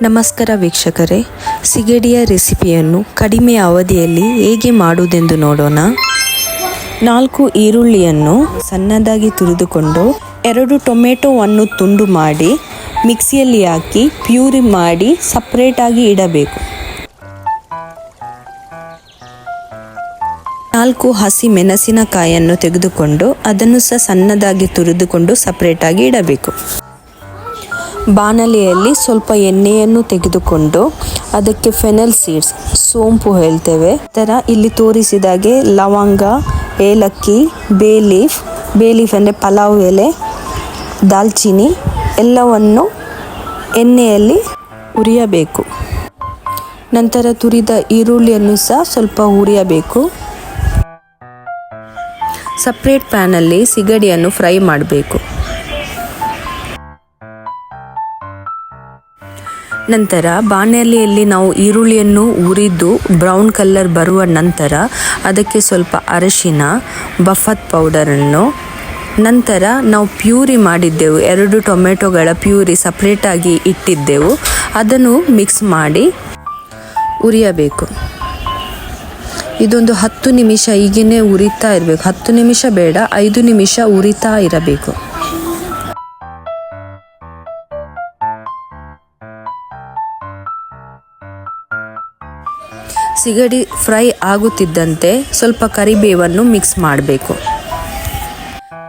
ನಮಸ್ಕಾರ ವೀಕ್ಷಕರೇ, ಸಿಗಡಿಯ ರೆಸಿಪಿಯನ್ನು ಕಡಿಮೆ ಅವಧಿಯಲ್ಲಿ ಹೇಗೆ ಮಾಡುವುದೆಂದು ನೋಡೋಣ. 4 ಈರುಳ್ಳಿಯನ್ನು ಸಣ್ಣದಾಗಿ ತುರಿದುಕೊಂಡು 2 ಟೊಮೆಟೊವನ್ನು ತುಂಡು ಮಾಡಿ ಮಿಕ್ಸಿಯಲ್ಲಿ ಹಾಕಿ ಪ್ಯೂರಿ ಮಾಡಿ ಸಪರೇಟಾಗಿ ಇಡಬೇಕು. 4 ಹಸಿ ಮೆಣಸಿನಕಾಯಿಯನ್ನು ತೆಗೆದುಕೊಂಡು ಅದನ್ನು ಸಹ ಸಣ್ಣದಾಗಿ ತುರಿದುಕೊಂಡು ಸಪರೇಟಾಗಿ ಇಡಬೇಕು. ಬಾಣಲೆಯಲ್ಲಿ ಸ್ವಲ್ಪ ಎಣ್ಣೆಯನ್ನು ತೆಗೆದುಕೊಂಡು ಅದಕ್ಕೆ ಫೆನಲ್ ಸೀಡ್ಸ್, ಸೋಂಪು ಹೇಳ್ತೇವೆ, ಇಲ್ಲಿ ತೋರಿಸಿದಾಗೆ ಲವಂಗ, ಏಲಕ್ಕಿ, ಬೇ ಲೀಫ್ ಅಂದರೆ ಪಲಾವ್ ಎಲೆ, ದಾಲ್ಚಿನ್ನಿ ಎಲ್ಲವನ್ನು ಎಣ್ಣೆಯಲ್ಲಿ ಹುರಿಯಬೇಕು. ನಂತರ ತುರಿದ ಈರುಳ್ಳಿಯನ್ನು ಸಹ ಸ್ವಲ್ಪ ಹುರಿಯಬೇಕು. ಸಪ್ರೇಟ್ ಪ್ಯಾನಲ್ಲಿ ಸಿಗಡಿಯನ್ನು ಫ್ರೈ ಮಾಡಬೇಕು. ನಂತರ ಬಾಣಲೆಯಲ್ಲಿ ನಾವು ಈರುಳ್ಳಿಯನ್ನು ಹುರಿದು ಬ್ರೌನ್ ಕಲರ್ ಬರುವ ನಂತರ ಅದಕ್ಕೆ ಸ್ವಲ್ಪ ಅರಿಶಿನ, ಬಫತ್ ಪೌಡರನ್ನು, ನಂತರ ನಾವು ಪ್ಯೂರಿ ಮಾಡಿದ್ದೆವು 2 ಟೊಮೆಟೊಗಳ ಪ್ಯೂರಿ ಸಪ್ರೇಟಾಗಿ ಇಟ್ಟಿದ್ದೆವು, ಅದನ್ನು ಮಿಕ್ಸ್ ಮಾಡಿ ಹುರಿಯಬೇಕು. ಇದೊಂದು 10 ನಿಮಿಷ ಹೀಗೇ ಹುರಿತಾ ಇರಬೇಕು. 10 ನಿಮಿಷ ಬೇಡ, 5 ನಿಮಿಷ ಹುರಿತಾ ಇರಬೇಕು. ಸಿಗಡಿ ಫ್ರೈ ಆಗುತ್ತಿದ್ದಂತೆ ಸ್ವಲ್ಪ ಕರಿಬೇವನ್ನು ಮಿಕ್ಸ್ ಮಾಡಬೇಕು.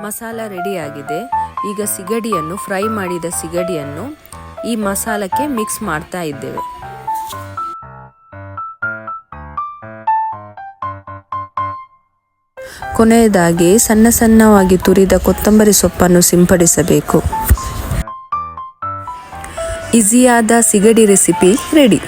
ಮಸಾಲ ರೆಡಿಯಾಗಿದೆ. ಈಗ ಸಿಗಡಿಯನ್ನು ಫ್ರೈ ಮಾಡಿದ ಸಿಗಡಿಯನ್ನು ಈ ಮಸಾಲಕ್ಕೆ ಮಿಕ್ಸ್ ಮಾಡ್ತಾ ಇದ್ದೇವೆ. ಕೊನೆಯದಾಗಿ ಸಣ್ಣವಾಗಿ ತುರಿದ ಕೊತ್ತಂಬರಿ ಸೊಪ್ಪನ್ನು ಸಿಂಪಡಿಸಬೇಕು. ಈಸಿಯಾದ ಸಿಗಡಿ ರೆಸಿಪಿ ರೆಡಿ.